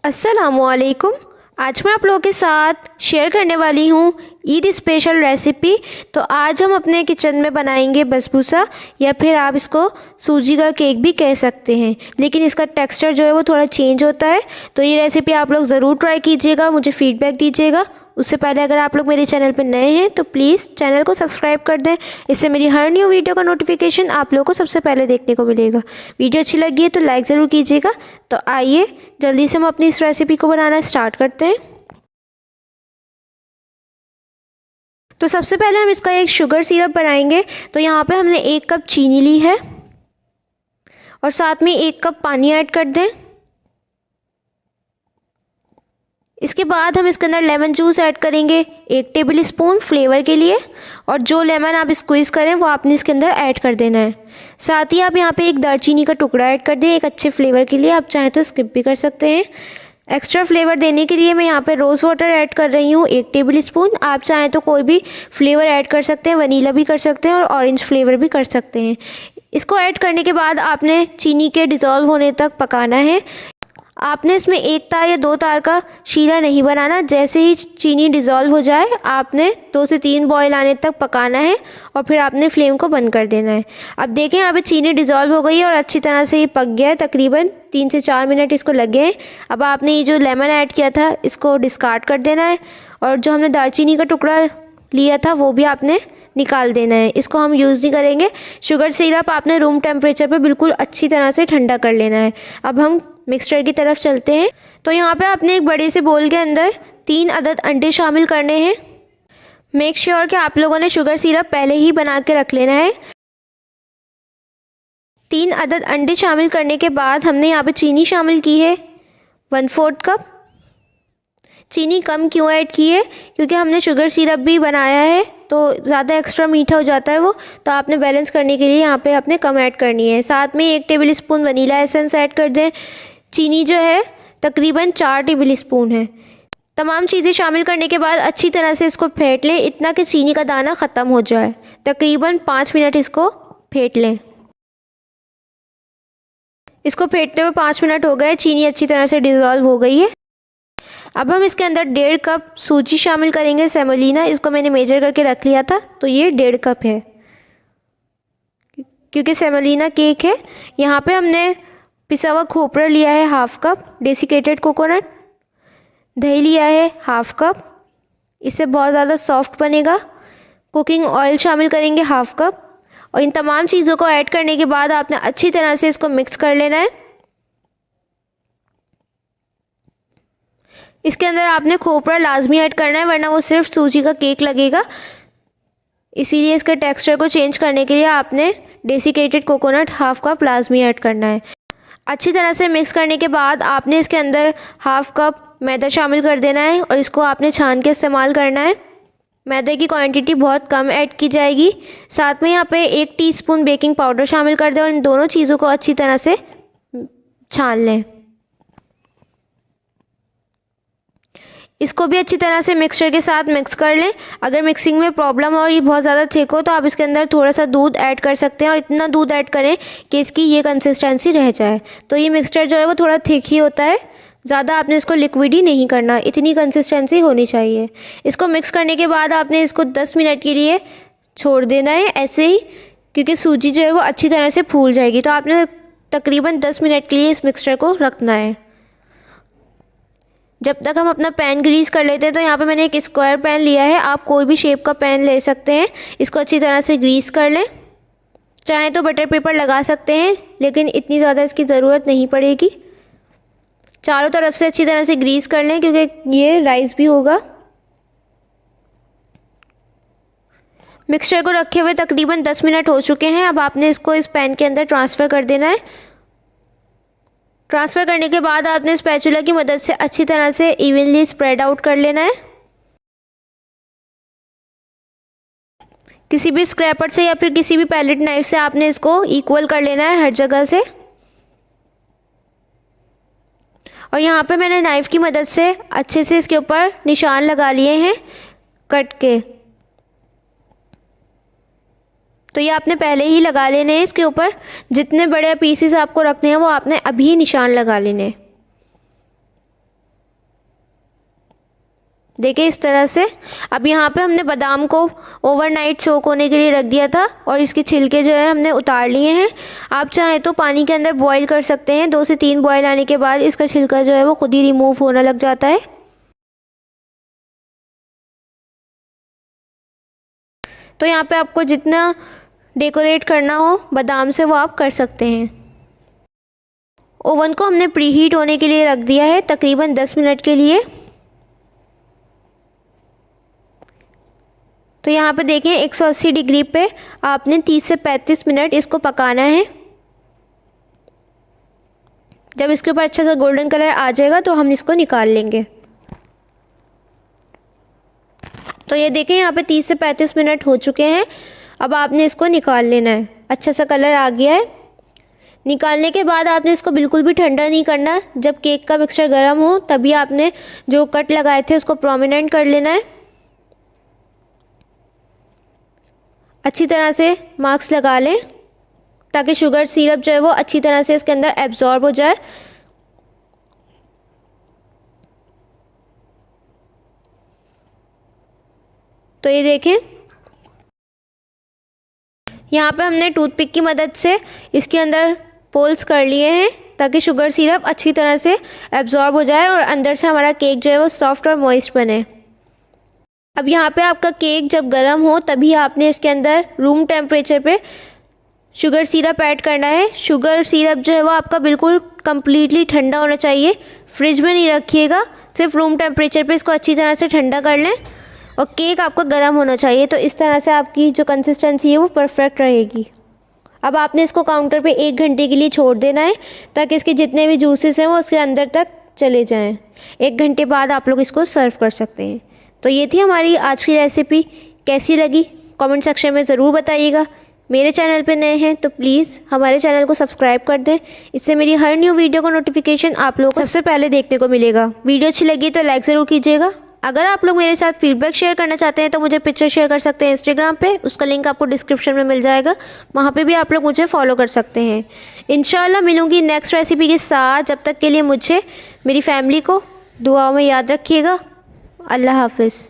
अस्सलामुअलैकुम। आज मैं आप लोगों के साथ शेयर करने वाली हूँ ईद स्पेशल रेसिपी। तो आज हम अपने किचन में बनाएंगे बसबूसा, या फिर आप इसको सूजी का केक भी कह सकते हैं, लेकिन इसका टेक्सचर जो है वो थोड़ा चेंज होता है। तो ये रेसिपी आप लोग ज़रूर ट्राई कीजिएगा, मुझे फ़ीडबैक दीजिएगा। उससे पहले अगर आप लोग मेरे चैनल पर नए हैं तो प्लीज़ चैनल को सब्सक्राइब कर दें, इससे मेरी हर न्यू वीडियो का नोटिफिकेशन आप लोगों को सबसे पहले देखने को मिलेगा। वीडियो अच्छी लगी है तो लाइक ज़रूर कीजिएगा। तो आइए जल्दी से हम अपनी इस रेसिपी को बनाना स्टार्ट करते हैं। तो सबसे पहले हम इसका एक शुगर सिरप बनाएंगे। तो यहाँ पे हमने 1 कप चीनी ली है और साथ में 1 कप पानी ऐड कर दें। इसके बाद हम इसके अंदर लेमन जूस ऐड करेंगे 1 टेबल स्पून फ्लेवर के लिए, और जो लेमन आप स्क्वीज़ करें वो आपने इसके अंदर ऐड कर देना है। साथ ही आप यहाँ पे एक दालचीनी का टुकड़ा ऐड कर दें एक अच्छे फ्लेवर के लिए, आप चाहें तो स्किप भी कर सकते हैं। एक्स्ट्रा फ्लेवर देने के लिए मैं यहाँ पे रोज़ वाटर ऐड कर रही हूँ 1 टेबल स्पून। आप चाहें तो कोई भी फ्लेवर ऐड कर सकते हैं, वनीला भी कर सकते हैं और ऑरेंज फ्लेवर भी कर सकते हैं। इसको ऐड करने के बाद आपने चीनी के डिज़ोल्व होने तक पकाना है। आपने इसमें 1 तार या 2 तार का शीरा नहीं बनाना। जैसे ही चीनी डिज़ोल्व हो जाए आपने 2 से 3 बॉयल आने तक पकाना है और फिर आपने फ्लेम को बंद कर देना है। अब देखें यहाँ पे चीनी डिज़ोल्व हो गई है और अच्छी तरह से ये पक गया है। तकरीबन 3 से 4 मिनट इसको लगे हैं। अब आपने ये जो लेमन ऐड किया था इसको डिस्कार्ड कर देना है, और जो हमने दालचीनी का टुकड़ा लिया था वो भी आपने निकाल देना है। इसको हम यूज़ नहीं करेंगे। शुगर सिरप आपने रूम टेम्परेचर पे बिल्कुल अच्छी तरह से ठंडा कर लेना है। अब हम मिक्सचर की तरफ चलते हैं। तो यहाँ पे आपने एक बड़े से बोल के अंदर 3 अदद अंडे शामिल करने हैं। मेक श्योर कि आप लोगों ने शुगर सिरप पहले ही बना के रख लेना है। 3 अदद अंडे शामिल करने के बाद हमने यहाँ पे चीनी शामिल की है 1/4 कप। चीनी कम क्यों ऐड की है? क्योंकि हमने शुगर सिरप भी बनाया है तो ज़्यादा एक्स्ट्रा मीठा हो जाता है वो, तो आपने बैलेंस करने के लिए यहाँ पे आपने कम ऐड करनी है। साथ में 1 table spoon vanilla essence add कर दें। चीनी जो है तकरीबन 4 टेबल स्पून है। तमाम चीज़ें शामिल करने के बाद अच्छी तरह से इसको फेंट लें, इतना कि चीनी का दाना ख़त्म हो जाए। तकरीबन 5 मिनट इसको फेंट लें। इसको फेंटते हुए 5 मिनट हो गए, चीनी अच्छी तरह से डिज़ोल्व हो गई है। अब हम इसके अंदर 1.5 कप सूजी शामिल करेंगे सेमोलिना। इसको मैंने मेजर करके रख लिया था, तो ये 1.5 कप है क्योंकि सेमोलिना केक है। यहाँ पे हमने पिसा हुआ खोपरा लिया है 1/2 कप, डेसिकेटेड कोकोनट, दही लिया है 1/2 कप, इससे बहुत ज़्यादा सॉफ्ट बनेगा। कुकिंग ऑयल शामिल करेंगे 1/2 कप, और इन तमाम चीज़ों को ऐड करने के बाद आपने अच्छी तरह से इसको मिक्स कर लेना है। इसके अंदर आपने खोपरा लाजमी ऐड करना है, वरना वो सिर्फ सूजी का केक लगेगा। इसीलिए इसके टेक्सचर को चेंज करने के लिए आपने डेसिकेटेड कोकोनट 1/2 कप लाजमी ऐड करना है। अच्छी तरह से मिक्स करने के बाद आपने इसके अंदर 1/2 कप मैदा शामिल कर देना है और इसको आपने छान के इस्तेमाल करना है। मैदे की क्वांटिटी बहुत कम ऐड की जाएगी। साथ में यहाँ पे 1 टीस्पून बेकिंग पाउडर शामिल कर दें और इन दोनों चीज़ों को अच्छी तरह से छान लें। इसको भी अच्छी तरह से मिक्सचर के साथ मिक्स कर लें। अगर मिक्सिंग में प्रॉब्लम हो और ये बहुत ज़्यादा थिक हो तो आप इसके अंदर थोड़ा सा दूध ऐड कर सकते हैं, और इतना दूध ऐड करें कि इसकी ये कंसिस्टेंसी रह जाए। तो ये मिक्सचर जो है वो थोड़ा थिक ही होता है, ज़्यादा आपने इसको लिक्विड ही नहीं करना, इतनी कंसिस्टेंसी होनी चाहिए। इसको मिक्स करने के बाद आपने इसको 10 मिनट के लिए छोड़ देना है ऐसे ही, क्योंकि सूजी जो है वो अच्छी तरह से फूल जाएगी। तो आपने तकरीबन 10 मिनट के लिए इस मिक्सचर को रखना है। जब तक हम अपना पैन ग्रीस कर लेते हैं, तो यहाँ पे मैंने एक स्क्वायर पैन लिया है, आप कोई भी शेप का पैन ले सकते हैं। इसको अच्छी तरह से ग्रीस कर लें। चाहे तो बटर पेपर लगा सकते हैं, लेकिन इतनी ज़्यादा इसकी ज़रूरत नहीं पड़ेगी। चारों तरफ से अच्छी तरह से ग्रीस कर लें क्योंकि ये राइस भी होगा। मिक्सचर को रखे हुए तकरीबन 10 मिनट हो चुके हैं। अब आपने इसको इस पैन के अंदर ट्रांसफ़र कर देना है। ट्रांसफ़र करने के बाद आपने स्पैचुला की मदद से अच्छी तरह से इवनली स्प्रेड आउट कर लेना है। किसी भी स्क्रैपर से या फिर किसी भी पैलेट नाइफ से आपने इसको इक्वल कर लेना है हर जगह से। और यहाँ पे मैंने नाइफ़ की मदद से अच्छे से इसके ऊपर निशान लगा लिए हैं कट के। तो ये आपने पहले ही लगा लेने हैं इसके ऊपर। जितने बड़े पीसेस आपको रखने हैं वो आपने अभी निशान लगा लेने हैं। देखिए इस तरह से। अब यहाँ पे हमने बादाम को ओवरनाइट सोक होने के लिए रख दिया था और इसके छिलके जो है हमने उतार लिए हैं। आप चाहें तो पानी के अंदर बॉईल कर सकते हैं। 2 से 3 बॉईल आने के बाद इसका छिलका जो है वो खुद ही रिमूव होने लग जाता है। तो यहाँ पे आपको जितना डेकोरेट करना हो बादाम से वो आप कर सकते हैं। ओवन को हमने प्रीहीट होने के लिए रख दिया है तकरीबन 10 मिनट के लिए। तो यहाँ पे देखें 180 डिग्री पे आपने 30 से 35 मिनट इसको पकाना है। जब इसके ऊपर अच्छा सा गोल्डन कलर आ जाएगा तो हम इसको निकाल लेंगे। तो ये देखें यहाँ पे 30 से 35 मिनट हो चुके हैं। अब आपने इसको निकाल लेना है। अच्छा सा कलर आ गया है। निकालने के बाद आपने इसको बिल्कुल भी ठंडा नहीं करना। जब केक का मिक्सचर गर्म हो तभी आपने जो कट लगाए थे उसको प्रोमिनेंट कर लेना है। अच्छी तरह से मार्क्स लगा लें ताकि शुगर सिरप जो है वो अच्छी तरह से इसके अंदर एब्जॉर्ब हो जाए। तो ये देखें यहाँ पे हमने टूथपिक की मदद से इसके अंदर पोल्स कर लिए हैं ताकि शुगर सिरप अच्छी तरह से एब्जॉर्ब हो जाए और अंदर से हमारा केक जो है वो सॉफ्ट और मॉइस्ट बने। अब यहाँ पे आपका केक जब गर्म हो तभी आपने इसके अंदर रूम टेम्परेचर पे शुगर सिरप ऐड करना है। शुगर सिरप जो है वो आपका बिल्कुल कम्प्लीटली ठंडा होना चाहिए। फ्रिज में नहीं रखिएगा, सिर्फ रूम टेम्परेचर पे इसको अच्छी तरह से ठंडा कर लें। और केक आपका गर्म होना चाहिए। तो इस तरह से आपकी जो कंसिस्टेंसी है वो परफेक्ट रहेगी। अब आपने इसको काउंटर पे 1 घंटे के लिए छोड़ देना है ताकि इसके जितने भी जूसेस हैं वो उसके अंदर तक चले जाएं। 1 घंटे बाद आप लोग इसको सर्व कर सकते हैं। तो ये थी हमारी आज की रेसिपी। कैसी लगी कमेंट सेक्शन में ज़रूर बताइएगा। मेरे चैनल पे नए हैं तो प्लीज़ हमारे चैनल को सब्सक्राइब कर दें। इससे मेरी हर न्यू वीडियो का नोटिफिकेशन आप लोगों को सबसे पहले देखने को मिलेगा। वीडियो अच्छी लगी तो लाइक ज़रूर कीजिएगा। अगर आप लोग मेरे साथ फीडबैक शेयर करना चाहते हैं तो मुझे पिक्चर शेयर कर सकते हैं इंस्टाग्राम पे। उसका लिंक आपको डिस्क्रिप्शन में मिल जाएगा, वहाँ पे भी आप लोग मुझे फॉलो कर सकते हैं। इंशाल्लाह मिलूँगी नेक्स्ट रेसिपी के साथ। जब तक के लिए मुझे मेरी फैमिली को दुआओं में याद रखिएगा। अल्लाह हाफिज़।